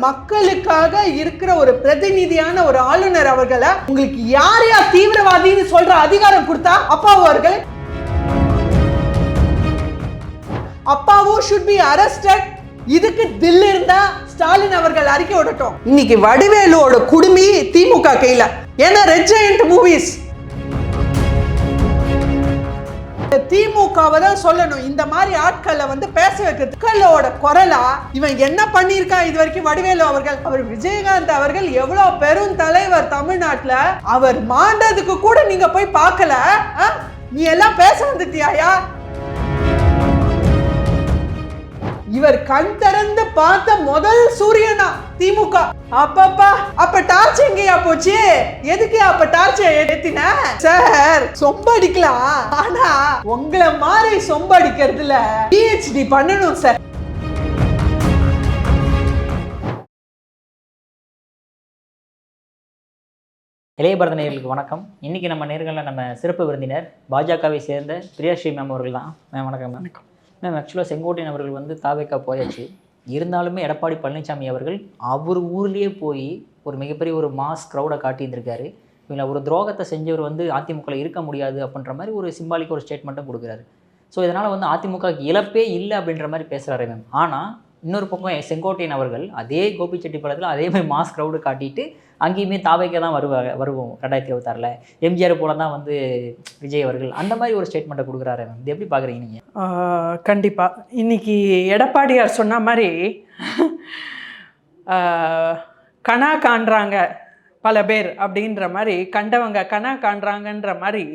மக்களுக்காக இருக்கிற ஒரு பிரதிநிதியான ஒரு ஆளுநர் அவர்களை உங்களுக்கு யார் யார் தீவிரவாதின்னு சொல்ற அதிகாரம் கொடுத்தா அப்பாவு அவர்கள்? அப்பாவு should be arrested. இதுக்கு தில் இருந்தா ஸ்டாலின் அவர்கள் அறிக்கை விடட்டும். இன்னைக்கு வடிவேலுவோட குடுமி திமுக கையில. ஏன்னா ரெட் ஜெயண்ட் மூவிஸ் திமுகவை தான் சொல்லணும். இந்த மாதிரி ஆட்களை பேச வைக்கிறதுக்கோட குரலா இவன் என்ன பண்ணியிருக்கான் இது வரைக்கும் வடிவேலு அவர்கள். அவர் விஜயகாந்த் அவர்கள் எவ்வளவு பெரும் தலைவர் தமிழ்நாட்டுல, அவர் மாண்டதுக்கு கூட நீங்க போய் பார்க்கல. நீ எல்லாம் பேச வந்துட்டியாயா? இவர் கண் திறந்து பார்த்த முதல் சூரியனா திமுக. அப்பப்பா, அப்ப டார்ச் எங்கயா போச்சு? எதுக்கு அப்ப டார்ச் ஏத்தின? சார் சொம்படிக்கலாம், ஆனா உங்களை மாதிரி சொம்படிக்கிறதுல PhD பண்ணணும் சார். இளைய பாரத நேயர்களுக்கு வணக்கம். இன்னைக்கு நம்ம நேர்களில் நம்ம சிறப்பு விருந்தினர் பாஜகவை சேர்ந்த பிரியாஸ்ரீ மேம் அவர்கள் தான். மேம் வணக்கம். வணக்கம் மேம். ஆக்சுவலாக செங்கோட்டையன் அவர்கள் தாவேக்கா போயாச்சு. இருந்தாலுமே எடப்பாடி பழனிசாமி அவர்கள் அவர் ஊர்லேயே போய் ஒரு மிகப்பெரிய ஒரு மாஸ் க்ரௌடை காட்டியிருந்திருக்காரு. இவங்க ஒரு துரோகத்தை செஞ்சவர் அதிமுக இருக்க முடியாது அப்படின்ற மாதிரி ஒரு சிம்பாலிக் ஒரு ஸ்டேட்மெண்ட்டும் கொடுக்குறாரு. ஸோ இதனால் அதிமுக இழப்பே இல்லை அப்படின்ற மாதிரி பேசுகிறாரு மேம். ஆனால் இன்னொரு பக்கம் செங்கோட்டையன் அவர்கள் அதே கோபிச்செட்டிப்பாளையத்தில் அதே மாதிரி மாஸ் க்ரௌடு காட்டிட்டு அங்கேயுமே தாவேக்கா தான் வருவோம் 2026 எம்ஜிஆர் போல தான் விஜய் அவர்கள் அந்த மாதிரி ஒரு ஸ்டேட்மெண்ட்டை கொடுக்குறாரு மேம். இது எப்படி பார்க்குறீங்க நீங்கள்? கண்டிப்பாக இன்னைக்கு எடப்பாடியார் சொன்ன மாதிரி கணா காண்றாங்க பல பேர் அப்படின்ற மாதிரி, கண்டவங்க கணா காண்றாங்கன்ற மாதிரி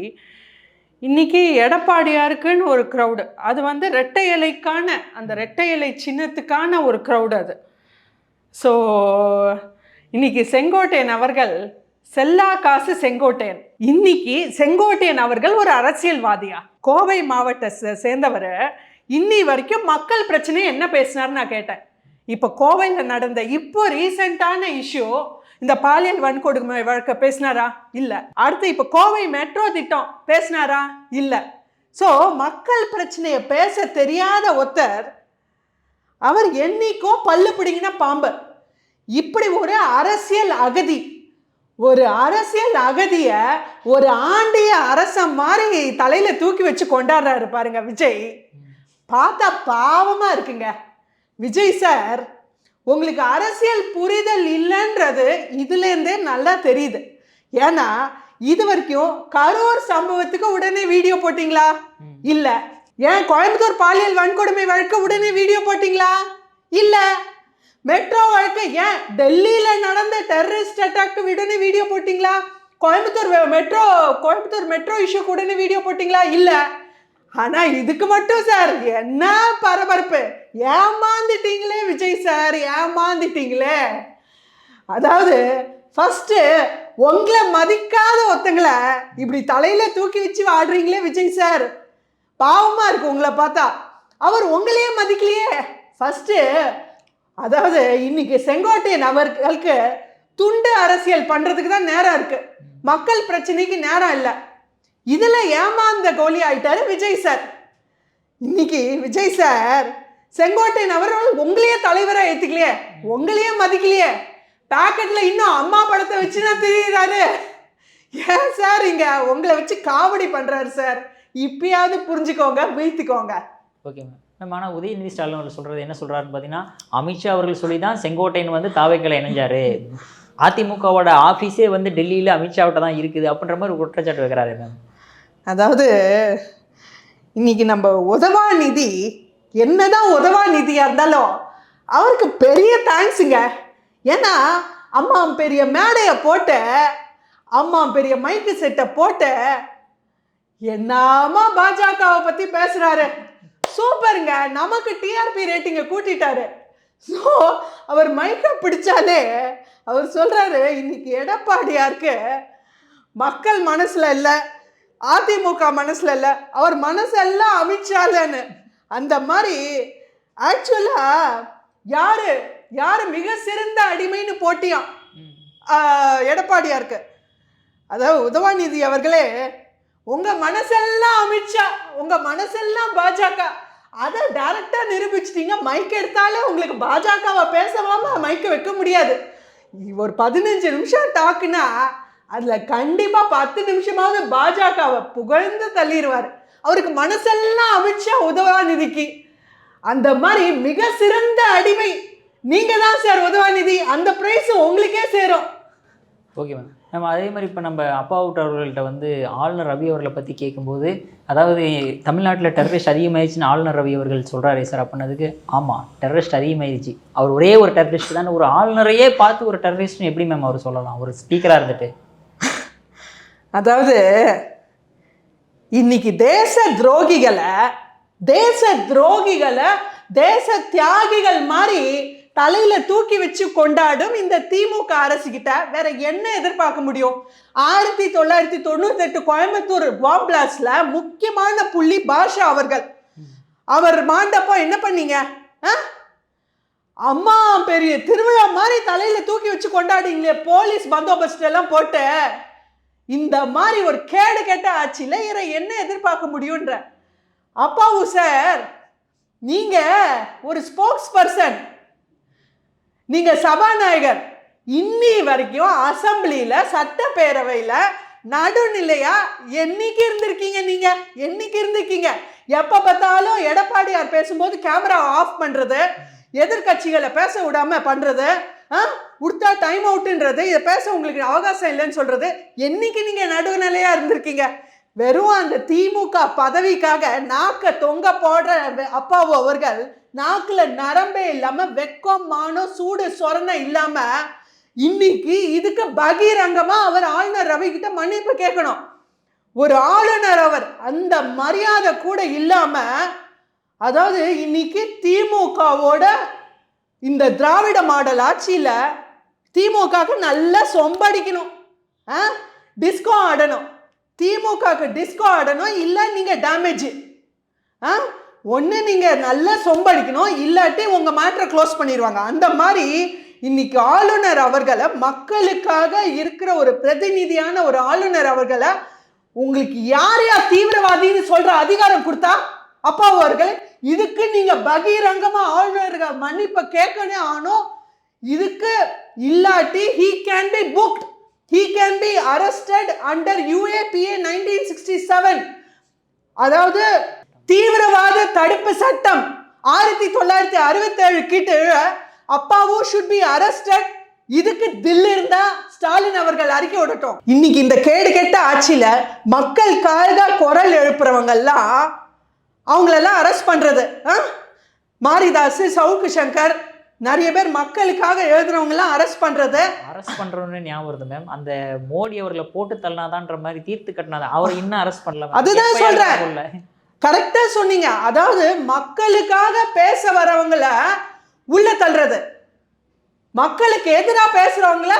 இன்னைக்கு எடப்பாடியாருக்குன்னு ஒரு க்ரௌடு. அது ரெட்டை இலைக்கான அந்த ரெட்டை இலை சின்னத்துக்கான ஒரு க்ரௌடு அது. ஸோ இன்னைக்கு செங்கோட்டையன் அவர்கள் செல்லா காசு செங்கோட்டையன். இன்னைக்கு செங்கோட்டையன் அவர்கள் ஒரு அரசியல்வாதியா? கோவை மாவட்டத்தை சேர்ந்தவர். இன்னி வரைக்கும் மக்கள் பிரச்சனையை என்ன பேசினார்னு நான் கேட்டேன். இப்போ கோவையில் நடந்த இப்போ ரீசெண்டான இஷ்யூ இந்த பாலியல் வன்கொடுமை வழக்க பேசினாரா? இல்லை. அடுத்து இப்போ கோவை மெட்ரோ திட்டம் பேசினாரா? இல்லை. ஸோ மக்கள் பிரச்சனையை பேச தெரியாத ஒருத்தர் அவர் என்னைக்கும் பல்லு பிடிங்கின பாம்பு. இப்படி ஒரு அரசியல் அகதி, ஒரு அரசியல் அகதிய ஒரு ஆண்டிய அரச மாதிரி தலையில தூக்கி வச்சு கொண்டாடுறாரு பாருங்க விஜய். பார்த்தா பாவமா இருக்குங்க. விஜய் சார், உங்களுக்கு அரசியல் புரிதல் இல்லைன்றது இதுலேருந்தே நல்லா தெரியுது. ஏன்னா இது வரைக்கும் கரூர் சம்பவத்துக்கு உடனே வீடியோ போட்டிங்களா? இல்லை. ஏன் கோயம்புத்தூர் பாலியல் வன்கொடுமை வழக்கு உடனே வீடியோ போட்டிங்களா? இல்லை. மெட்ரோ வழக்கு, ஏன் டெல்லியில் நடந்த டெரரிஸ்ட் அட்டாக்கு உடனே வீடியோ போட்டிங்களா? கோயம்புத்தூர் மெட்ரோ இஷ்யூக்கு உடனே வீடியோ போட்டிங்களா? இல்லை. ஆனால் இதுக்கு மட்டும் சார் என்ன பரபரப்பு! ஏமாந்துட்டீங்களே விஜய் சார், ஏமாந்துட்டீங்களே. அதாவது ஃபஸ்ட்டு உங்களை மதிக்காத ஒருத்தங்களை இப்படி தலையில் தூக்கி வச்சு ஆடுறீங்களே விஜய் சார், பாவமாக இருக்கு உங்களை பார்த்தா. அவர் உங்களையே மதிக்கலையே ஃபஸ்ட்டு. அதாவது இன்னைக்கு செங்கோட்டையன் அவர்களுக்கு துண்டு அரசியல் பண்ணுறதுக்கு தான் நேரம் இருக்குது, மக்கள் பிரச்சனைக்கு நேரம் இல்லை. இதில் ஏமாந்த கோலி ஆயிட்டாரு விஜய் சார். இன்னைக்கு விஜய் சார் செங்கோட்டையன் அவர்கள் உங்களையே தலைவராக ஏற்றுக்கலையே, உங்களையே மதிக்கலையே. பேக்கெட்டில் இன்னும் அம்மா படத்தை வச்சு தான் தெரியுறாரு. ஏன் சார் இங்கே உங்களை வச்சு காமெடி பண்ணுறாரு சார்? இப்பயாவது புரிஞ்சுக்கோங்க, வீழ்த்திக்கோங்க. Okay ma'am. ஆனால் உதயநிதி ஸ்டாலின் அவர்கள் சொல்கிறது என்ன சொல்கிறாருன்னு பார்த்தீங்கன்னா, அமித்ஷா அவர்கள் சொல்லி தான் செங்கோட்டையன் தாவேக்கால இணைஞ்சாரு. அதிமுகவோட ஆஃபீஸே டெல்லியில் அமித்ஷாவிட்ட தான் இருக்குது அப்படின்ற மாதிரி ஒரு குற்றச்சாட்டு வைக்கிறாரு மேம். அதாவது இன்னைக்கு நம்ம உதவாநிதி என்னதான் உதவாநிதியாக இருந்தாலும் அவருக்கு பெரிய தேங்க்ஸுங்க. ஏன்னா அம்மா பெரிய மேடையை போட்டு, அம்மா பெரிய மைக்கு செட்டை போட்டு என்னமா பாஜகவை பற்றி பேசுகிறாரு. சூப்பருங்க, நமக்கு டிஆர்பி ரேட்டிங்கை கூட்டிட்டாரு. ஸோ அவர் மைக்கை பிடிச்சாலே அவர் சொல்கிறாரு, இன்னைக்கு எடப்பாடியாருக்கு மக்கள் மனசில் இல்லை, அதிமுக மனசில் இல்லை, அவர் மனசெல்லாம் அமித்ஷாலன்னு. அந்த மாதிரி ஆக்சுவலாக யார் மிக சிறந்த அடிமைன்னு போட்டியாம் எடப்பாடியாருக்கு. அதாவது உதவாநிதி அவர்களே, உங்கள் மனசெல்லாம் அமித்ஷா, உங்கள் மனசெல்லாம் பாஜக, அதை டைரக்டா நிரூபிச்சிட்டீங்க. மைக் எடுத்தாலே உங்களுக்கு பாஜகவை பேசவாம மைக்க வைக்க முடியாது. ஒரு 15 நிமிஷம் டாக்குனா அதுல கண்டிப்பா 10 நிமிஷமாவது பாஜகவை புகழ்ந்து தள்ளிடுவார். அவருக்கு மனசெல்லாம் அமித்ஷா உதவாநிதிக்கு. அந்த மாதிரி மிக சிறந்த அடிமை நீங்க தான் சார் உதவாநிதி. அந்த பிரைஸ் உங்களுக்கே சேரும். Okay ma'am. நம்ம அதே மாதிரி இப்போ நம்ம அப்பா அவுட் அவர்கள்ட்ட வந்து ஆளுநர் ரவி அவர்களை பற்றி கேட்கும்போது, அதாவது தமிழ்நாட்டில் டெரரிஸ்ட் அதிகமாகிடுச்சுன்னு ஆளுநர் ரவி அவர்கள் சொல்கிறாரே சார் அப்படின்னதுக்கு, ஆமாம் டெரரிஸ்ட் அதிகமாகிடுச்சு, அவர் ஒரே ஒரு டெரரிஸ்ட் தானே, ஒரு ஆளுநரையே பார்த்து ஒரு டெரரிஸ்ட்னு எப்படி மேம் அவர் சொல்லலாம் ஒரு ஸ்பீக்கராக இருந்துட்டு? அதாவது இன்னைக்கு தேச துரோகிகளை தேச தியாகிகள் மாதிரி தலையில தூக்கி வச்சு கொண்டாடும் இந்த திமுக அரசு கிட்ட வேற என்ன எதிர்பார்க்க முடியும்? 1998 கோயம்புத்தூர் பாம் பிளாஸ்ட்ல முக்கியமான புள்ளி பாஷா அவர்கள். அவர் மாண்டப்போ என்ன பண்ணீங்க? அம்மா பெரிய திருவிழா மாதிரி தலையில தூக்கி வச்சு கொண்டாடிங்களே, போலீஸ் பந்தோபஸ்து எல்லாம் போட்டு. இந்த மாதிரி ஒரு கேடு கெட்ட ஆட்சியில என்ன எதிர்பார்க்க முடியும்ன்ற. அப்பாவு சார், நீங்க ஒரு ஸ்போக்ஸ் பர்சன், நீங்க சபாநாயகர். இன்னி வரைக்கும் அசம்பிளியில சட்டப்பேரவையில நடுநிலையா என்னைக்கு இருந்திருக்கீங்க? நீங்க என்னைக்கு இருந்திருக்கீங்க? எப்ப பார்த்தாலும் எடப்பாடியார் பேசும்போது கேமரா ஆஃப் பண்றது, எதிர்கட்சிகளை பேச விடாம பண்றது, உடுத்தா டைம் அவுட்ன்றது, இதை பேச உங்களுக்கு அவகாசம் இல்லைன்னு சொல்றது, என்னைக்கு நீங்க நடுநிலையா இருந்திருக்கீங்க? வெறும் அந்த திமுக பதவிக்காக நாக்க தொங்க போடுற அப்பாவு அவர்கள் நாக்குல நரம்பே இல்லாம, வெக்கம் மானம் சூடு சொரணை இல்லாம, இன்னைக்கு இதுக்கு பகிரங்கமா அவர் ஆளுநர் ரவி கிட்ட மன்னிப்பு கேட்கணும். ஒரு ஆளுநர் அவர் அந்த மரியாதை கூட இல்லாம, அதாவது இன்னைக்கு திமுகவோட இந்த திராவிட மாடல் ஆட்சியில திமுகவுக்கு நல்லா சொம்படிக்கணும், டிஸ்கோ ஆடணும். திமுகவுக்கு டிஸ்கோ ஆடணும், இல்லை நீங்க டேமேஜ். ஒன்று நீங்க நல்லா சொம்படிக்கணும், இல்லாட்டி உங்க மேட்டரை க்ளோஸ் பண்ணிடுவாங்க. அந்த மாதிரி இன்னைக்கு ஆளுநர் அவர்களை, மக்களுக்காக இருக்கிற ஒரு பிரதிநிதியான ஒரு ஆளுநர் அவர்களை, உங்களுக்கு யார் யார் தீவிரவாதின்னு சொல்ற அதிகாரம் கொடுத்தா அப்பா அவர்கள், இதுக்கு நீங்க பகிரங்கமா ஆளுநர்கள் மன்னிப்பை கேட்கணும். ஆனோ இதுக்கு இல்லாட்டி he can be booked, he can be arrested under UAPA 1967. அதாவது தீவிரவாத தடுப்பு சட்டம் 1967 கிட்ட அப்பாவும் should be arrested. இதுக்கு தில் இருந்தா ஸ்டாலின் அவர்கள் அறிக்கை விடட்டும். இன்னைக்கு இந்த கேடு கெட்ட ஆட்சியில மக்களுக்காக குரல் எழுப்புறவங்க எல்லாம் அவங்களெல்லாம் அரெஸ்ட் பண்றது, மாரிதாஸ், சவுக்கு சங்கர், நிறைய பேர் மக்களுக்காக எழுதுறவங்க எல்லாம் அரெஸ்ட் பண்றோம்னு ஞாபகம் வருது மேம். அந்த மோடி அவர்களை போட்டு தள்ளினாதான்ற மாதிரி தீர்த்து கட்டினாதான் அவர் இன்னும் அரெஸ்ட் பண்ணல. அதுதான் சொல்றேன், கரெக்டா சொன்னீங்க. அதாவது மக்களுக்காக பேச வரவங்கள உள்ள தள்ளுறது, மக்களுக்கு எதிராக பேசுறவங்கள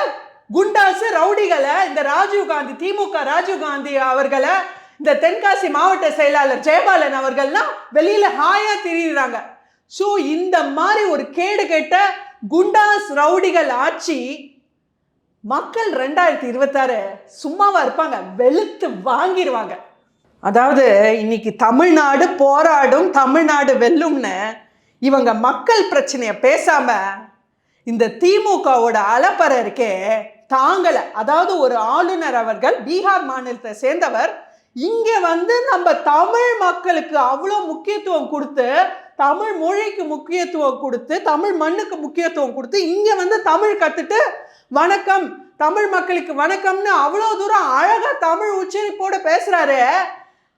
குண்டாசு ரவுடிகளை, இந்த ராஜீவ்காந்தி, திமுக ராஜீவ்காந்தி அவர்களை, இந்த தென்காசி மாவட்ட செயலாளர் ஜெயபாலன் அவர்கள்லாம் வெளியில ஹாயா திரியுறாங்க. ஸோ இந்த மாதிரி ஒரு கேடு கெட்ட குண்டாஸ் ரவுடிகள் ஆட்சி மக்கள் 2026 சும்மாவா இருப்பாங்க? வெளுத்து வாங்கிடுவாங்க. அதாவது இன்னைக்கு தமிழ்நாடு போராடும், தமிழ்நாடு வெல்லும்னு இவங்க மக்கள் பிரச்சனையை பேசாம இந்த திமுகவோட அலப்பறை இருக்கே தாங்கலை. அதாவது ஒரு ஆளுநர் அவர்கள் பீகார் மாநிலத்தை சேர்ந்தவர், இங்க வந்து நம்ம தமிழ் மக்களுக்கு அவ்வளோ முக்கியத்துவம் கொடுத்து, தமிழ் மொழிக்கு முக்கியத்துவம் கொடுத்து, தமிழ் மண்ணுக்கு முக்கியத்துவம் கொடுத்து, இங்க வந்து தமிழ் கத்துட்டு வணக்கம் தமிழ் மக்களுக்கு வணக்கம்னு அவ்வளோ தூரம் அழகா தமிழ் உச்சரிப்போட பேசுறாரு.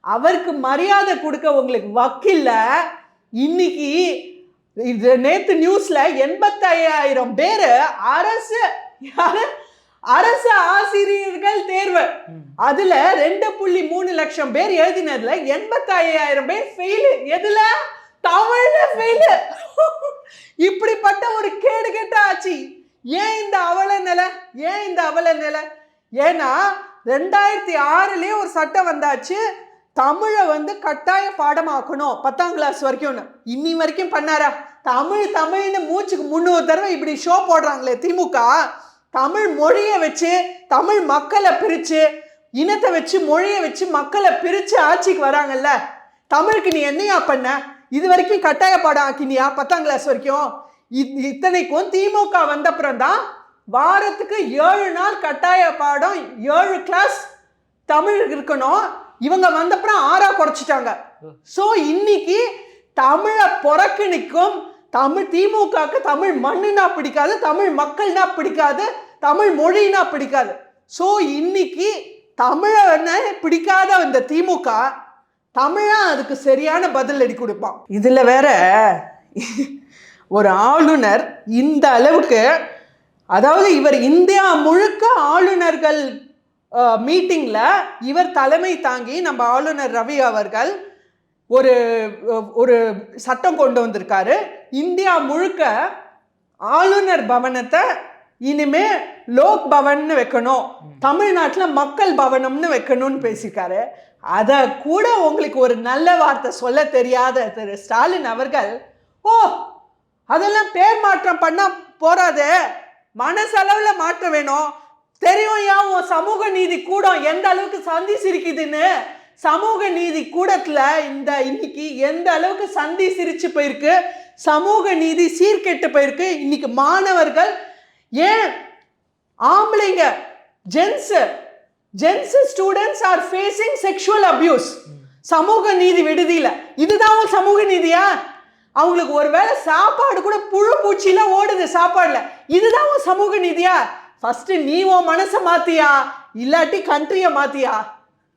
அவருக்கு மரியாதை கொடுக்க உங்களுக்கு வக்கில்ல. இன்னைக்கு இது நேத்து நியூஸ்ல 85,000 பேரு அரசு ஆசிரியர்கள் தேர்வு, அதுல 2.3 லட்சம் பேர் எழுதினதுல 85,000 பேர் ஃபெயில். எதுல? தமிழ்ல ஃபெயில். இப்படிப்பட்ட ஒரு கேடு கெட்ட ஆட்சி. ஏன் இந்த அவல நிலை? ஏன்னா 2006 ஒரு சட்டம் வந்தாச்சு, தமிழை வந்து கட்டாய பாடமாக்கணும் 10ஆம் கிளாஸ் வரைக்கும். இன்னி வரைக்கும் பண்ணாரா? தமிழ்னு மூச்சுக்கு 300 தடவை இப்படி ஷோ போடுறாங்களே திமுக. தமிழ் மொழியை வச்சு தமிழ் மக்களை பிரிச்சு, இனத்தை வச்சு மொழியை வச்சு மக்களை பிரிச்சு ஆட்சிக்கு வராங்கல்ல. தமிழுக்கு நீ என்னையா பண்ண? இது வரைக்கும் கட்டாய பாடம் ஆக்கினியா 10ஆம் கிளாஸ் வரைக்கும்? இத்தனைக்கும் திமுக வந்தப்புறம் தான் வாரத்துக்கு 7 நாள் கட்டாய பாடம் 7 கிளாஸ் தமிழ் இருக்கணும். இவங்க வந்தப்புறம் 6ஆ குறைச்சிட்டாங்க. ஸோ இன்னைக்கு தமிழை புறக்கணிக்கும் திமுகவுக்கு தமிழ் மண்ணுனா பிடிக்காது, தமிழ் மக்கள்னா பிடிக்காது, தமிழ் மொழினா பிடிக்காது. ஸோ இன்னைக்கு தமிழை பிடிக்காத இந்த திமுக தமிழா அதுக்கு சரியான பதில் அடி கொடுப்பான். இதுல வேற ஒரு ஆளுநர் இந்த அளவுக்கு, அதாவது இவர் இந்தியா முழுக்க ஆளுநர்கள் மீட்டிங்ல இவர் தலைமை தாங்கி நம்ம ஆளுநர் ரவி அவர்கள் ஒரு சட்டம் கொண்டு வந்திருக்காரு. இந்தியா முழுக்க ஆளுநர் பவனத்தை இனிமே லோக் பவன்னு வைக்கணும், தமிழ்நாட்டில் மக்கள் பவனம்னு வைக்கணும்னு பேசியிருக்காரு. அதை கூட உங்களுக்கு ஒரு நல்ல வார்த்தை சொல்ல தெரியாத திரு ஸ்டாலின் அவர்கள், ஓ அதெல்லாம் பேர் மாற்றம் பண்ணா போறாது, மனசளவுல மாற்ற வேணும், தெரியும் ஏன் உன் சமூக நீதி கூடம் எந்த அளவுக்கு சந்தி சிரிக்குதுன்னு. சமூக நீதி கூடத்துல இன்னைக்கு எந்த அளவுக்கு சந்தி சிரிச்சு போயிருக்கு, சமூக நீதி சீர்கெட்டு போயிருக்கு. இன்னைக்கு மாணவர்கள், ஏன் ஆம்பளைங்க, gents students are facing sexual abuse சமூக நீதி விடுதியில. இதுதான் சமூக நீதியா? அவங்களுக்கு ஒருவேளை சாப்பாடு கூட புழு பூச்சிலாம் ஓடுது சாப்பாடுல, இதுதான் சமூக நீதியா? ஃபர்ஸ்ட் நீ உன் மனசை மாத்தியா, இல்லாட்டி கண்ட்ரியை மாத்தியா?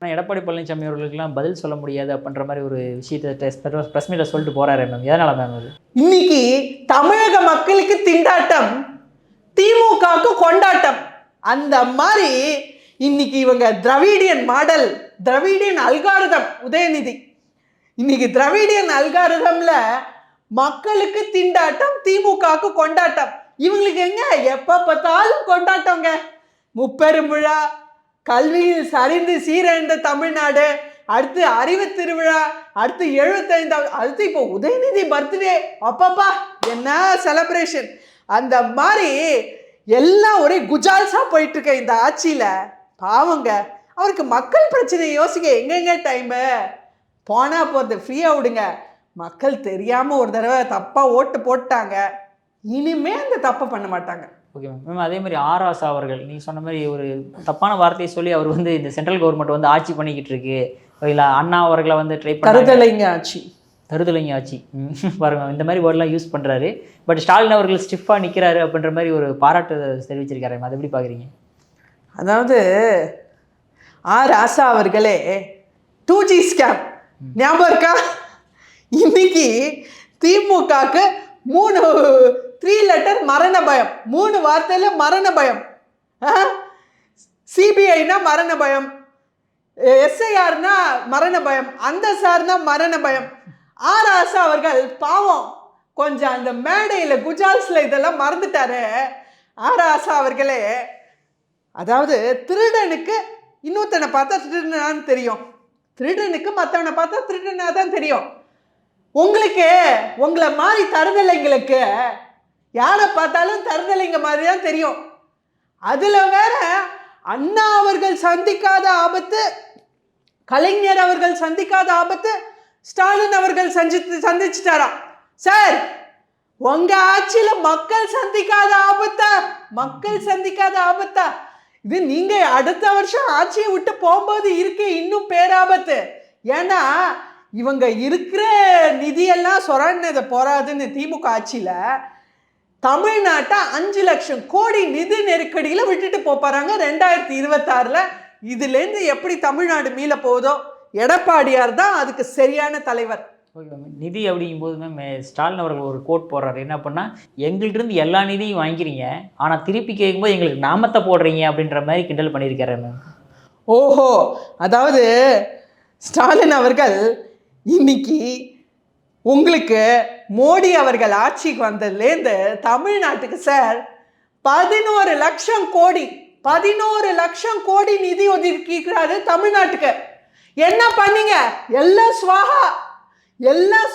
எடப்பாடி பழனிசாமி அவர்களுக்கெல்லாம் பதில் சொல்ல முடியாது அப்படின்ற மாதிரி ஒரு விஷயத்தை பிரஸ் மீட்ல சொல்லிட்டு போறாரு மேம். எதனால மேம் அது? இன்னைக்கு தமிழக மக்களுக்கு திண்டாட்டம், திமுகவுக்கு கொண்டாட்டம். அந்த மாதிரி இன்னைக்கு இவங்க Dravidian model, Dravidian algorithm Udhayanidhi, இன்னைக்கு திராவிடியன் அல்காரிதம்ல மக்களுக்கு திண்டாட்டம், திமுகவுக்கு கொண்டாட்டம். இவங்களுக்கு எங்க எப்ப பார்த்தாலும் கொண்டாட்டங்க. முப்பெரும் விழா, கல்வியில் சரிந்து சீரழிந்த தமிழ்நாடு, அடுத்து அறிவு திருவிழா, அடுத்து 75வது, அடுத்து இப்போ உதயநிதி பர்த்டே, அப்பப்பா என்ன செலிப்ரேஷன். அந்த மாதிரி எல்லாம் ஒரே குஜால்ஸா போயிட்டு இருக்க இந்த ஆட்சியில பாவங்க. அவருக்கு மக்கள் பிரச்சனையை யோசிக்க எங்கெங்க டைமு? போனா போகிறது, ஃப்ரீயாக விடுங்க. மக்கள் தெரியாமல் ஒரு தடவை தப்பாக ஓட்டு போட்டாங்க, இனிமே அந்த தப்பை பண்ண மாட்டாங்க. Okay ma'am. அதே மாதிரி ஆராசா அவர்கள் நீங்கள் சொன்ன மாதிரி ஒரு தப்பான வார்த்தையை சொல்லி அவர் இந்த சென்ட்ரல் கவர்மெண்ட் ஆட்சி பண்ணிக்கிட்டு இருக்கு, இல்லை அண்ணா அவர்களை ட்ரை பண்ண தருதலைங்க ஆட்சி பாருங்க, இந்த மாதிரி வேர்டெலாம் யூஸ் பண்ணுறாரு. பட் ஸ்டாலின் அவர்கள் ஸ்டிஃபாக நிற்கிறாரு அப்படின்ற மாதிரி ஒரு பாராட்டு தெரிவிச்சிருக்காரு. அதை எப்படி பார்க்குறீங்க? அதாவது ராசா அவர்களே 2G ஸ்கேம் ஞாபகம் இருக்கா? இன்னைக்கு திமுகக்கு 3 லெட்டர் மரண பயம், 3 வார்த்தையில மரண பயம். சிபிஐனா மரண பயம், எஸ்ஐஆர்னா மரண பயம், அந்த சார்னா மரண பயம். ராசா அவர்கள் பாவம் கொஞ்சம் அந்த மேடையில் குஜால்ஸ்ல இதெல்லாம் மறந்துட்டாரு. ராசா அவர்களே, அதாவது திருடனுக்கு இன்னொருத்தனை பார்த்தா திருடனான்னு தெரியும், திருடனுக்கு மற்றவனை பார்த்தா திருடனா தான் தெரியும். உங்களுக்கு உங்களை மாதிரி தருதலைங்களுக்கு யாரை பார்த்தாலும் தருதலைங்க மாதிரி தான் தெரியும். அதுல வேற அண்ணா அவர்கள் சந்திக்காத ஆபத்து, கலைஞர் அவர்கள் சந்திக்காத ஆபத்து ஸ்டாலின் அவர்கள் சந்திச்சுட்டாராம். சார், உங்க ஆட்சியில மக்கள் சந்திக்காத ஆபத்தா இது? நீங்க அடுத்த வருஷம் ஆட்சியை விட்டு போகும்போது இருக்கு இன்னும் பேராபத்து. ஏன்னா இவங்க இருக்கிற நிதியெல்லாம் சொரண்டது போறாதுன்னு திமுக ஆட்சியில தமிழ்நாட்டை 5 லட்சம் கோடி நிதி நெருக்கடியில விட்டுட்டு போறாங்க 2026ல. இதுலேருந்து எப்படி தமிழ்நாடு மீள போகுதோ, எடப்பாடியார் தான் அதுக்கு சரியான தலைவர். Okay ma'am. நிதி அப்படிங்கும்போது மேம் ஸ்டாலின் அவர்கள் ஒரு கோட் போடுறாரு, என்ன பண்ணா, எங்கள்கிட்ட எல்லா நிதியும் வாங்கிக்கிறீங்க, ஆனால் திருப்பி கேட்கும்போது எங்களுக்கு நாமத்தை போடுறீங்க அப்படின்ற மாதிரி கிண்டல் பண்ணியிருக்காரு மேம். ஓஹோ, அதாவது ஸ்டாலின் அவர்கள் இன்னைக்கு உங்களுக்கு மோடி அவர்கள் ஆட்சிக்கு வந்ததுலேருந்து தமிழ்நாட்டுக்கு சார் 11 லட்சம் கோடி நிதி ஒதுக்கிக்கிறாரு தமிழ்நாட்டுக்கு. என்ன பண்ணீங்க? எல்லாம்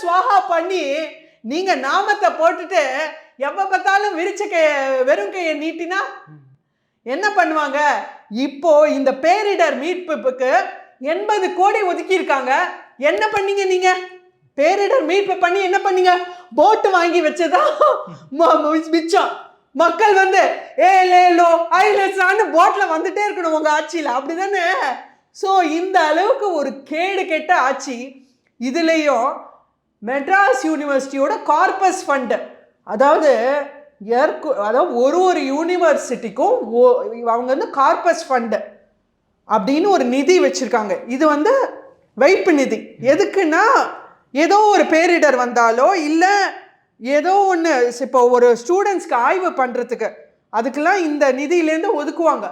ஸ்வாஹா பண்ணி நீங்க நாமத்தை போட்டுட்டு எப்ப பார்த்தாலும் வெறும் கையை நீட்டினா என்ன பண்ணுவாங்க? இப்போ இந்த பேரிடர் மீட்புக்கு 80 கோடி ஒதுக்கி இருக்காங்க. என்ன பண்ணீங்க நீங்க? பேரிடர் மீட்பு பண்ணி என்ன பண்ணீங்க? போட்டு வாங்கி வச்சதா மிச்சம். மக்கள் வந்து ஏலேலோ ஐலசான்னு போட்ல வந்துட்டே இருக்கணும் உங்க ஆட்சியில, அப்படிதானே? ஸோ இந்த அளவுக்கு ஒரு கேடு கெட்ட ஆட்சி. இதுலேயும் மெட்ராஸ் யூனிவர்சிட்டியோட கார்பஸ் ஃபண்டு, அதாவது ஒரு யூனிவர்சிட்டிக்கும் அவங்க வந்து கார்பஸ் ஃபண்டு அப்படின்னு ஒரு நிதி வச்சிருக்காங்க. இது வந்து வைப்பு நிதி. எதுக்குன்னா ஏதோ ஒரு பேரிடர் வந்தாலோ இல்லை ஏதோ ஒன்று, இப்போ ஒரு ஸ்டூடெண்ட்ஸ்க்கு ஆய்வு பண்ணுறதுக்கு அதுக்கெல்லாம் இந்த நிதியிலேருந்து ஒதுக்குவாங்க.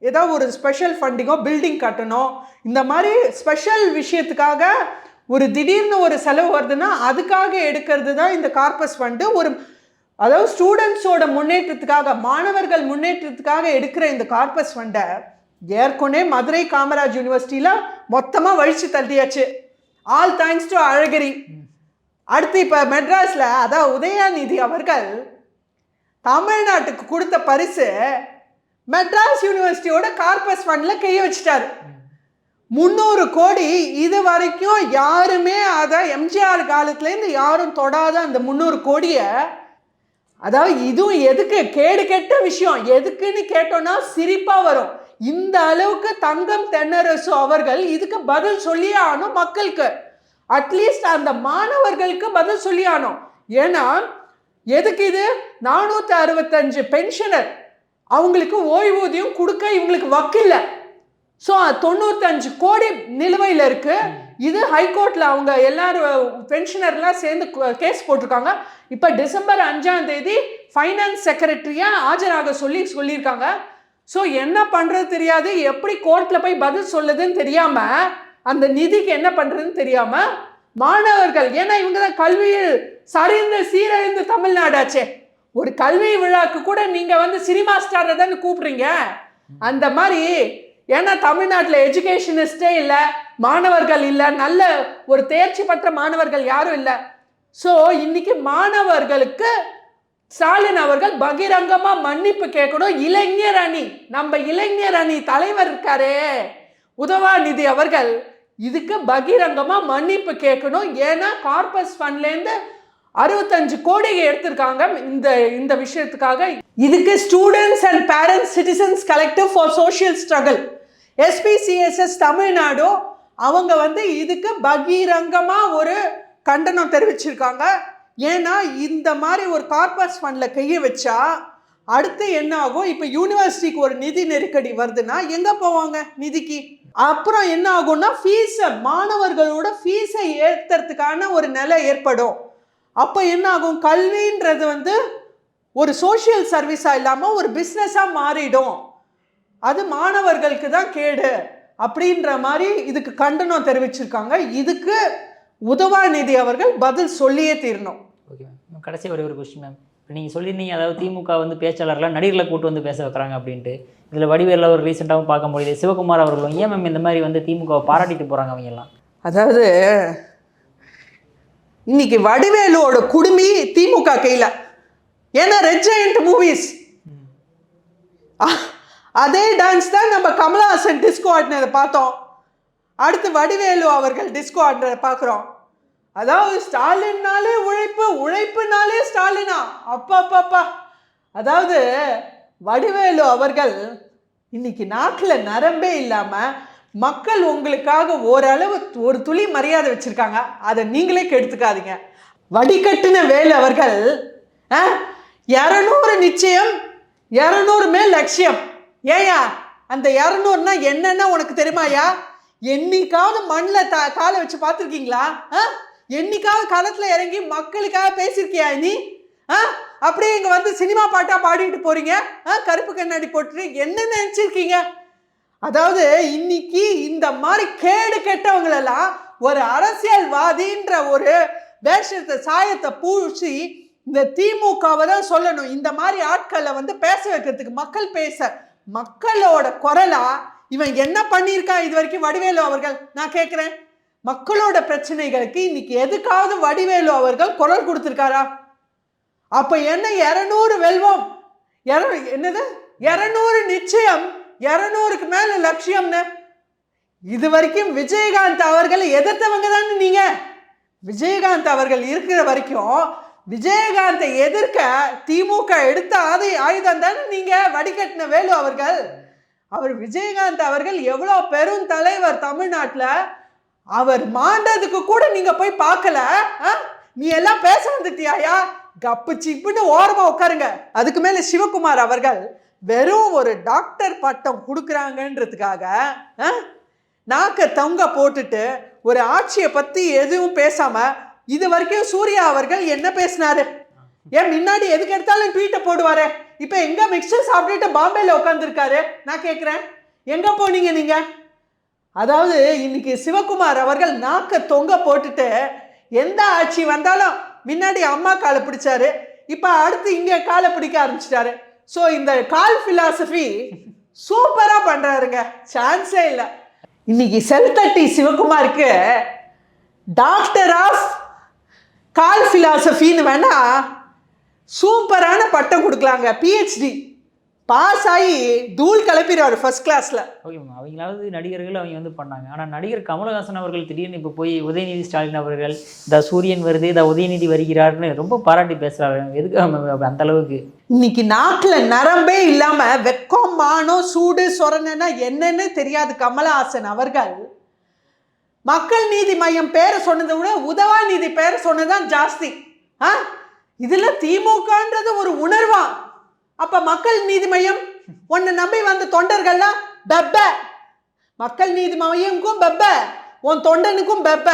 ஏதோ ஒரு ஸ்பெஷல் ஃபண்டிங்கோ, பில்டிங் கட்டணும், இந்த மாதிரி ஸ்பெஷல் விஷயத்துக்காக ஒரு திடீர்னு ஒரு செலவு வருதுன்னா அதுக்காக எடுக்கிறது தான் இந்த கார்பஸ் ஃபண்டு. அதாவது ஸ்டூடெண்ட்ஸோட முன்னேற்றத்துக்காக, மாணவர்கள் முன்னேற்றத்துக்காக எடுக்கிற இந்த கார்பஸ் ஃபண்டை ஏற்கனவே மதுரை காமராஜ் யூனிவர்சிட்டியில் மொத்தமாக வழிச்சு தள்ளியாச்சு. ஆல் தேங்க்ஸ் டு அழகிரி. அடுத்து இப்போ மெட்ராஸில் அதான் உதயாநிதி அவர்கள் தமிழ்நாட்டுக்கு கொடுத்த பரிசு மெட்ராஸ் யூனிவர்சிட்டியோட கார்பஸ் ஃபண்டில் கையை வச்சுட்டாரு. 300 கோடி இது வரைக்கும் யாருமே, அதான் எம்ஜிஆர் காலத்துலேருந்து யாரும் தொடாத அந்த 300 கோடியை, அதாவது இதுவும் எதுக்கு கேடு கெட்ட விஷயம், எதுக்குன்னு கேட்டோன்னா சிரிப்பாக வரும். இந்த அளவுக்கு தங்கம் தென்னரசு அவர்கள் இதுக்கு பதில் சொல்லியே ஆகணும் மக்களுக்கு. அட்லீஸ்ட் அந்த மாணவர்களுக்கு பதில் சொல்லி ஆகணும். ஏன்னா எதுக்கு இது 465 பென்ஷனர் அவங்களுக்கு ஓய்வூதியம் கொடுக்க இவங்களுக்கு வக்கில்லை. ஸோ 95 கோடி நிலுவையில் இருக்கு. இது ஹைகோர்ட்டில் அவங்க எல்லாரும் பென்ஷனர்லாம் சேர்ந்து கேஸ் போட்டிருக்காங்க. இப்போ டிசம்பர் 5ஆம் தேதி ஃபைனான்ஸ் செக்ரட்டரியாக ஆஜராக சொல்லியிருக்காங்க. ஸோ என்ன பண்ணுறது தெரியாது, எப்படி கோர்ட்டில் போய் பதில் சொல்லுதுன்னு தெரியாமல், அந்த நிதிக்கு என்ன பண்ணுறதுன்னு தெரியாமல் மாணவர்கள், ஏன்னா இவங்க தான் கல்வியில் சரிந்த சீரழிந்த தமிழ்நாடாச்சே, ஒரு கல்வி விழாக்கு கூட நீங்கள் வந்து சினிமா ஸ்டாரை தானே கூப்பிட்றீங்க. அந்த மாதிரி, ஏன்னா தமிழ்நாட்டில் எஜுகேஷனிஸ்டே இல்லை, மாணவர்கள் இல்லை, நல்ல ஒரு தேர்ச்சி பெற்ற மாணவர்கள் யாரும் இல்லை. ஸோ இன்னைக்கு மாணவர்களுக்கு ஸ்டாலின் அவர்கள் பகிரங்கமா மன்னிப்பு கேட்கணும். இளைஞர் அணி, நம்ம இளைஞர் அணி தலைவர் இருக்காரே உதயாநிதி அவர்கள், இதுக்கு பகிரங்கமா மன்னிப்பு கேட்கணும். ஏன்னா கார்பஸ் ஃபண்ட்லேருந்து 65 கோடி எடுத்திருக்காங்க இந்த விஷயத்துக்காக. இதுக்கு students and parents citizens collective for social struggle, SPCSS Tamil Nadu, அவங்க வந்து இதுக்கு பகிரங்கமா ஒரு கண்டனம் தெரிவிச்சிருக்காங்க. ஏன்னா இந்த மாதிரி ஒரு கார்பஸ் ஃபண்டில் கையை வச்சா அடுத்து என்ன ஆகும்? இப்போ யூனிவர்சிட்டிக்கு ஒரு நிதி நெருக்கடி வருதுன்னா எங்கே போவாங்க நிதிக்கு? அப்புறம் என்ன ஆகும்னா ஃபீஸை, மாணவர்களோட ஃபீஸை ஏற்றுறதுக்கான ஒரு நிலை ஏற்படும். அப்போ என்ன ஆகும்? கல்வின்றது வந்து ஒரு சோஷியல் சர்வீஸாக இல்லாமல் ஒரு பிஸ்னஸாக மாறிடும். அது மாணவர்களுக்கு தான் கேடு அப்படின்ற மாதிரி இதுக்கு கண்டனம் தெரிவிச்சிருக்காங்க. இதுக்கு உதயாநிதி அவர்கள் பதில் சொல்லியே தீரணும். ஓகே மேம், கடைசி ஒரு கொஸ்டின் மேம். இப்போ நீங்கள் சொல்லியிருந்தீங்க, அதாவது திமுக வந்து பேச்சாளர்லாம் நடிகர்களை கூட்டு வந்து பேச வைக்கிறாங்க அப்படின்ட்டு. இதில் வடிவேலில் ஒரு ரீசெண்டாகவும் பார்க்க முடியுது. சிவகுமார் அவர்களும் ஏன் மேம் இந்த மாதிரி வந்து திமுகவை பாராட்டிட்டு போகிறாங்க அவங்க எல்லாம்? அதாவது இன்னைக்கு வடிவேலுவோட குடுமி திமுக கையில். ஏன்னா ரெட் ஜெயண்ட் மூவிஸ் அதே டான்ஸ் தான் நம்ம கமலஹாசன் டிஸ்கோ ஆடினதை பார்த்தோம். அடுத்து வடிவேலு அவர்கள் டிஸ்கோ ஆடினதை பார்க்குறோம். அதாவது ஸ்டாலின்னாலே உழைப்பு, உழைப்புனாலே ஸ்டாலினா, அப்பா. அதாவது வடிவேலு அவர்கள் இன்னைக்கு நாட்டில் நரம்பே இல்லாமல் மக்கள் உங்களுக்காக ஓரளவு ஒரு துளி மரியாதை வச்சுருக்காங்க, அதை நீங்களே கெடுத்துக்காதீங்க. வடிகட்டின வேலு அவர்கள் 200 நிச்சயம் 200 மேல் லட்சியம். ஏயா அந்த 200னா என்னன்னா உனக்கு தெரியுமாயா? என்னைக்காவது மண்ணில் காலை வச்சு பார்த்துருக்கீங்களா? என்னைக்காவது களத்தில் இறங்கி மக்களுக்காக பேசியிருக்கியா நீ? அப்படியே இங்கே வந்து சினிமா பாட்டாக பாடிட்டு போகிறீங்க, கருப்பு கண்ணாடி போட்டு என்ன நினச்சிருக்கீங்க? அதாவது இன்னைக்கு இந்த மாதிரி கேடு கெட்டவங்களெல்லாம் ஒரு அரசியல்வாதின்ற ஒரு வேஷத்தை சாயத்தை பூச்சி இந்த திமுகவை தான் சொல்லணும். இந்த மாதிரி ஆட்களை வந்து பேச வைக்கிறதுக்கு, மக்கள் பேச, மக்களோட குரலா இவன் என்ன பண்ணியிருக்கான் இது வரைக்கும் வடிவேலு அவர்கள்? நான் கேட்குறேன், மக்களோட பிரச்சனைகளுக்கு இன்னைக்கு எதுக்காவது வடிவேலு அவர்கள் குரல் கொடுத்துருக்காரா? அப்போ என்ன 200 வெல்வோம், என்னது 200 நிச்சயம், 200க்கு மேல லட்சியம்னு இது வரைக்கும் விஜயகாந்த் அவர்களை எதிர்த்தவங்க தானே நீங்க. விஜயகாந்த் அவர்கள் இருக்கிற வரைக்கும் விஜயகாந்தை எதிர்க்க திமுக எடுத்த ஆயுதம் தானே நீங்க வடிகட்டின வேலு அவர்கள். அவர் விஜயகாந்த் அவர்கள் எவ்வளோ பெரும் தலைவர் தமிழ்நாட்டில், அவர் மாண்டதுக்கு கூட நீங்க போய் பார்க்கல. நீ எல்லாம் பேச வந்துட்டியாயா? கப்பு சிப்புன்னு ஓரமா உட்காருங்க. அதுக்கு மேல சிவகுமார் அவர்கள் வெறும் ஒரு டாக்டர் பட்டம் கொடுக்குறாங்கன்றதுக்காக நாக்க தொங்க போட்டுட்டு ஒரு ஆட்சியை பத்தி எதுவும் பேசாம, இது வரைக்கும் சூர்யா அவர்கள் என்ன பேசினாரு? ஏன் முன்னாடி எதுக்கு எடுத்தாலும் ட்வீட்டை போடுவாரு. இப்ப எங்க மிக்சர் சாப்பிட்டுட்டு பாம்பேல உட்காந்துருக்காரு. நான் கேட்கிறேன், எங்க போனீங்க நீங்க? அதாவது இன்னைக்கு சிவகுமார் அவர்கள் நாக்க தொங்க போட்டுட்டு எந்த ஆட்சி வந்தாலும் முன்னாடி அம்மா காலை பிடிச்சாரு, இப்ப அடுத்து இங்க காலை பிடிக்க ஆரம்பிச்சிட்டாரு. ஸோ இந்த கால் பிலாசபி சூப்பரா பண்றாருங்க, சான்ஸே இல்லை. இன்னைக்கு செல்தட்டி சிவகுமாருக்கு டாக்டர் ஆஃப் கால் பிலாசபின்னு வேணா சூப்பரான பட்டம் கொடுக்கலாங்க. பிஹெச்டி பாஸ் ஆகி தூள் கிளப்பிடுவார் ஃபர்ஸ்ட் கிளாஸ்ல. ஓகே மேம், அவங்களாவது நடிகர்கள் அவங்க வந்து பண்ணாங்க. ஆனால் நடிகர் கமலஹாசன் அவர்கள் திடீர்னு இப்போ போய் உதயநிதி ஸ்டாலின் அவர்கள் இந்த சூரியன் வருது, இந்த உதயநிதி வருகிறார்னு ரொம்ப பாராட்டி பேசுறாரு. எதுக்கு அந்த அளவுக்கு? இன்னைக்கு நாட்டில் நரம்பே இல்லாம வெக்கம் மானம் சூடு சொரணனா என்னன்னு தெரியாது கமலஹாசன் அவர்கள் மக்கள் நீதி மையம் பேரை சொன்னதை விட உதவா நீதி பேரை சொன்னதான் ஜாஸ்தி. இதுல திமுகன்றது ஒரு உணர்வா? அப்ப மக்கள் நீதி மையம் உன்னை நம்பி வந்த தொண்டர்கள்லாம் பெப்ப, மக்கள் நீதி மையமுக்கும் பெப்ப, உன் தொண்டனுக்கும் பெப்ப.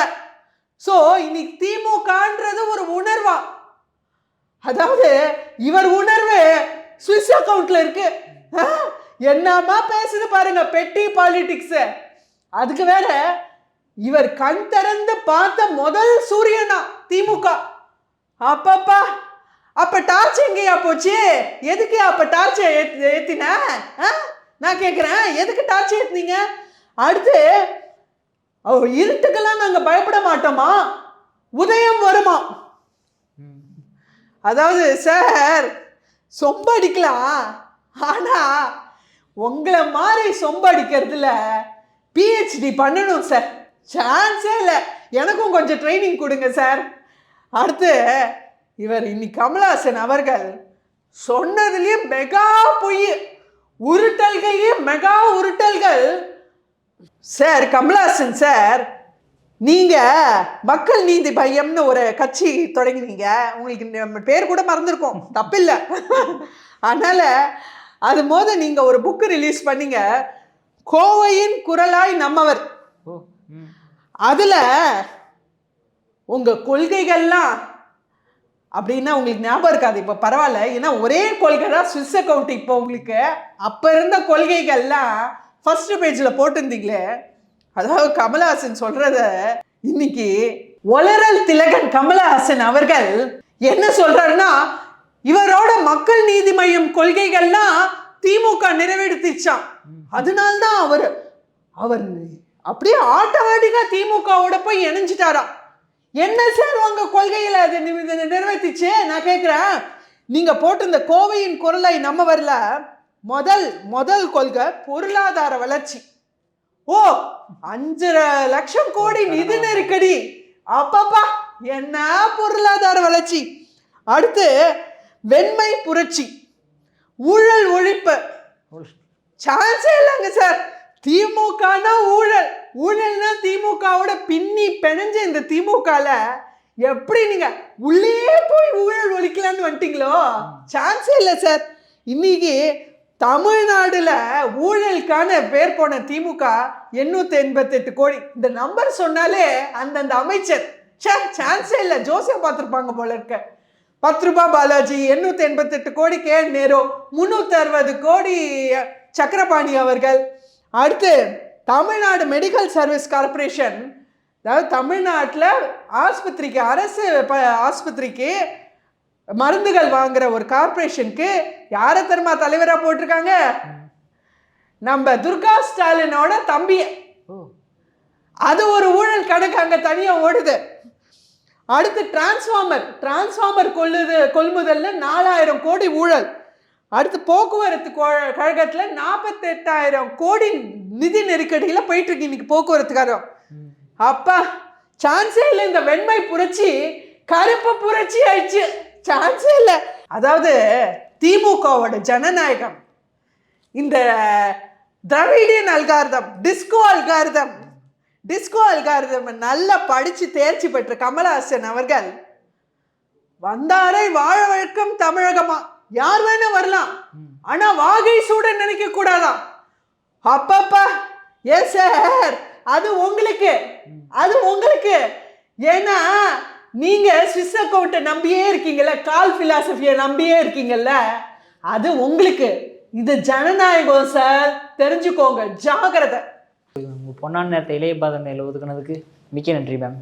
ஸோ இன்னைக்கு திமுகன்றது ஒரு உணர்வா? அதாவது இவர் உணர்வு சுவிஸ் அக்கவுண்ட்ல இருக்கு. என்னமா பேசுது பாருங்க, பெட்டி பாலிடிக்ஸ். அதுக்கு வேற இவர் கண் திறந்து பார்த்த முதல் சூரியனா திமுக. அப்பப்பா, அப்ப டார்ச் எங்கேயா போச்சு? எதுக்கு அப்ப டார்ச் ஏத்தின? நான் கேட்கிறேன், எதுக்கு டார்ச் ஏத்தினீங்க? அடுத்து இருட்டுக்கெல்லாம் நாங்க பயப்பட மாட்டோமா, உதயம் வருமா? அதாவது சார் சொம்படிக்கலாம், ஆனா உங்களை மாதிரி சொம்படிக்கிறதுல பிஹெச்டி பண்ணணும் சார். சான்ஸே இல்லை. எனக்கும் கொஞ்சம் ட்ரைனிங் கொடுங்க சார். அடுத்து இவர் இன்னைக்கு கமலஹாசன் அவர்கள் சொன்னதுலேயே மெகா பொய், உருட்டல்கள்லேயே மெகா உருட்டல்கள். சார் கமலஹாசன் சார், நீங்க மக்கள் நீதி மையம்னு ஒரு கட்சி தொடங்கினீங்க. உங்களுக்கு நம்ம பேர் கூட மறந்துருக்கோம், தப்பில்லை. அதனால அது போது நீங்க ஒரு புக்கு ரிலீஸ் பண்ணீங்க, கோவையின் குரலாய் நம்மவர். அதுல உங்க கொள்கைகள்லாம் அப்படின்னா உங்களுக்கு ஞாபகம் இருக்காது, இப்போ பரவாயில்ல. ஏன்னா ஒரே கொள்கை தான் சுவிஸ் அக்கௌண்ட். இப்போ உங்களுக்கு அப்போ இருந்த கொள்கைகள்லாம் ஃபர்ஸ்ட் பேஜில் போட்டிருந்தீங்களே. அதாவது கமலஹாசன் சொல்றத இன்னைக்கு ஒளரல் திலகன் கமலஹாசன் அவர்கள் என்ன சொல்றாருன்னா, இவரோட மக்கள் நீதி மையம் கொள்கைகள்லாம் திமுக நிறைவேற்றிச்சான். அதனால்தான் அவர் அப்படியே ஆட்டோமேட்டிக்கா திமுகவோட போய் இணைஞ்சிட்டாராம். என்ன சார் உங்க கொள்கையில அது நிறைவேற்றிச்சு? நான் கேட்கிறேன், நீங்க போட்டு இந்த கோவையின் குரலை நம்ம வரல, முதல் கொள்கை பொருளாதார வளர்ச்சி. ஓ 5 லட்சம் கோடி நிதி நெருக்கடி, அப்பப்பா என்ன பொருளாதார வளர்ச்சி. அடுத்து வெண்மை புரட்சி, ஊழல் ஒழிப்பு. சான்ஸே இல்லைங்க சார். திமுகனா ஊழல், ஊழல்னா திமுகவோட பின்னி பிணைஞ்ச இந்த திமுகல எப்படி நீங்க உள்ளே போய் ஊழல் ஒழிக்கலான்னு வந்துட்டீங்களோ? சான்ஸே இல்லை சார். இன்னைக்கு தமிழ்நாடுல ஊழலுக்கான பேர் போன திமுக 888 கோடி. இந்த நம்பர் சொன்னாலே அந்தந்த அமைச்சர் சான்ஸே இல்லை, ஜோசியா பார்த்துருப்பாங்க போல இருக்க. 10 ரூபாய் பாலாஜி, 888 கோடி கே நேரு, 360 கோடி சக்கரபாணி அவர்கள். அடுத்து தமிழ்நாடு மெடிக்கல் சர்வீஸ் கார்பரேஷன், அதாவது தமிழ்நாட்டில் ஆஸ்பத்திரிக்கு, அரசு ஆஸ்பத்திரிக்கு மருந்துகள் வாங்குற ஒரு கார்பரேஷனுக்கு யாரை தெரியுமா தலைவராக போட்டிருக்காங்க? நம்ம துர்கா ஸ்டாலினோட தம்பிய. அது ஒரு ஊழல் கணக்கு அங்கே தனியாக ஓடுது. அடுத்து டிரான்ஸ்ஃபார்மர் கொள்முதல்ல 4000 கோடி ஊழல். அடுத்து போக்குவரத்து கழகத்தில் 48,000 கோடி நிதி நெருக்கடியில் போயிட்டு இருக்கு இன்னைக்கு போக்குவரத்துக்காரன். அப்பா சான்ஸே இல்லை. இந்த வெண்மை புரட்சி கருப்பு புரட்சி ஆயிடுச்சு. சான்ஸே இல்லை. அதாவது திமுகவோட ஜனநாயகம் இந்த திராவிடியன் அல்காரிதம், டிஸ்கோ அல்காரிதம் நல்லா படிச்சு தேர்ச்சி பெற்ற கமலஹாசன் அவர்கள் வந்தாரை வாழ வழக்கம் தமிழகமா, யார் வேணா வரலாம், ஆனா வாகை சூட நினைக்க கூடாதான். அப்பப்பா ஏ சார், அது உங்களுக்கு ஏன்னா நீங்க ஸ்விஸ் அக்கௌண்ட்டை நம்பியே இருக்கீங்கல்ல, கால் பிலாசபியை நம்பியே இருக்கீங்கல்ல, அது உங்களுக்கு. இது ஜனநாயகம் சார், தெரிஞ்சுக்கோங்க, ஜாகிரதை. உங்கள் பொன்னான நேரத்தை இளைய பாரத நேரில் ஒதுக்குனதுக்கு மிக்க நன்றி மேம்.